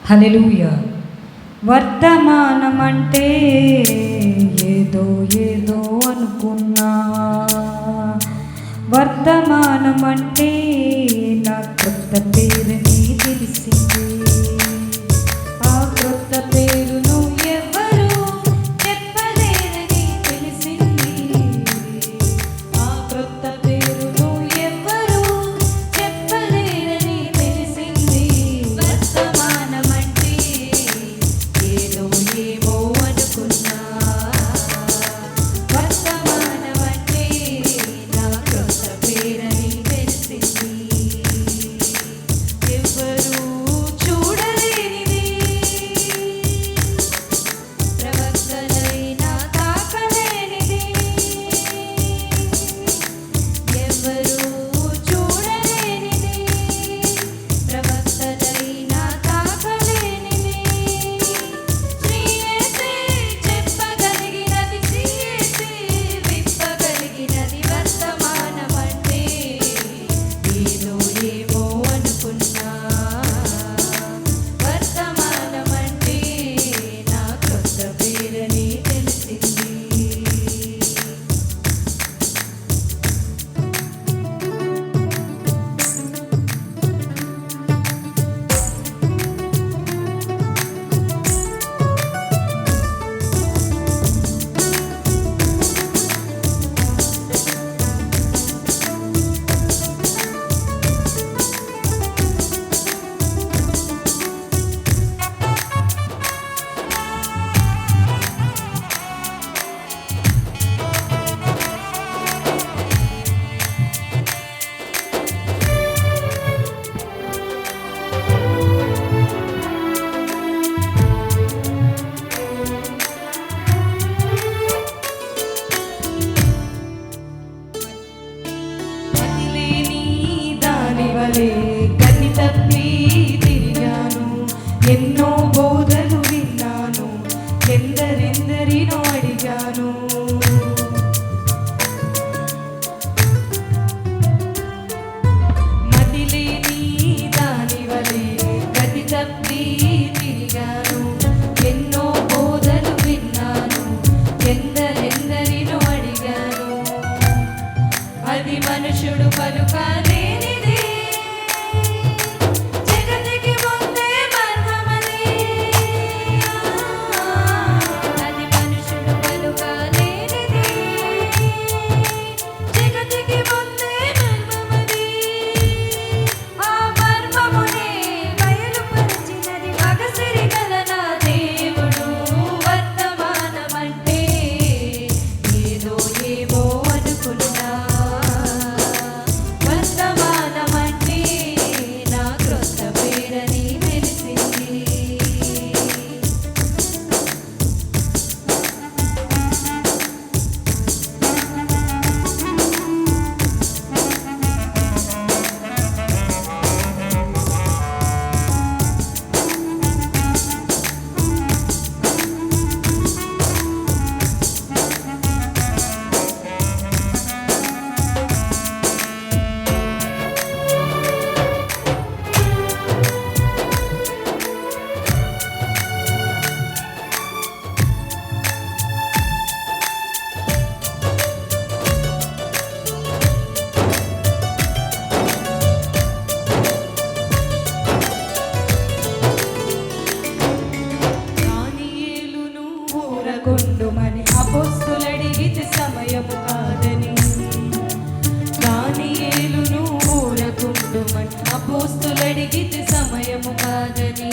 హల్లెలూయా. వర్తమానమంటే ఏదో ఏదో అనుకున్నా, వర్తమానమంటే నా కొత్త పేరుని తెలిసింది. ఆ కొత్త పేరును ఎవరు చెప్పలేరని తెలిసింది. ఆ కొత్త పేరును ఎవరు చెప్పలేరని తెలిసింది. వర్తమానమంటే ఏదో ఏమో అనుకున్నా, వర్తమానమంటే నా కొత్త పేరని తెలిసింది. ఎవరు చూడలేనిది, ప్రవక్తలైనా తాకలేనిది. ఎవరు చూడలేనిది, ప్రవక్తలైనా తాకలేనిది. శ్రీయేసే చెప్పగలిగినది, శ్రీయేసే విప్పగలిగినది. వర్తమానమంటే ఏదో ఏమో అనుకున్నా, వర్తమానమంటే నా కొత్త పేరని తెలిసింది. మతిలేని దానివలే కన్ని తప్పి తిరిగాను. ఎన్నో బోధలు విన్నాను, ఎందరెందరినో అడిగాను. మతిలేని దానివలే కన్ని తప్పి తిరిగాను. ఎన్నో బోధలు విన్నాను, ఎందరెందరినో అడిగాను. అది మనుషుడు పలుకలేనిది, జగతికి ముందే మర్మమది. అది మనుషుడు పలుకలేనిది, జగతికి ముందే మర్మమది. ఆ మర్మమునే బయలుపరిచినది మగసిరి గల నా దేవుడు. వర్తమానమంటే ఏదో ఏమో అనుకున్నా, వర్తమానమంటే నా క్రొత్త పేరని తెలిసింది. దానియేలును ఊరగొండుమని అపోస్తలులడిగితే సమయము కాదని. దానియేలును ఊరగొండుమని అపోస్తలులడిగితే సమయము కాదని.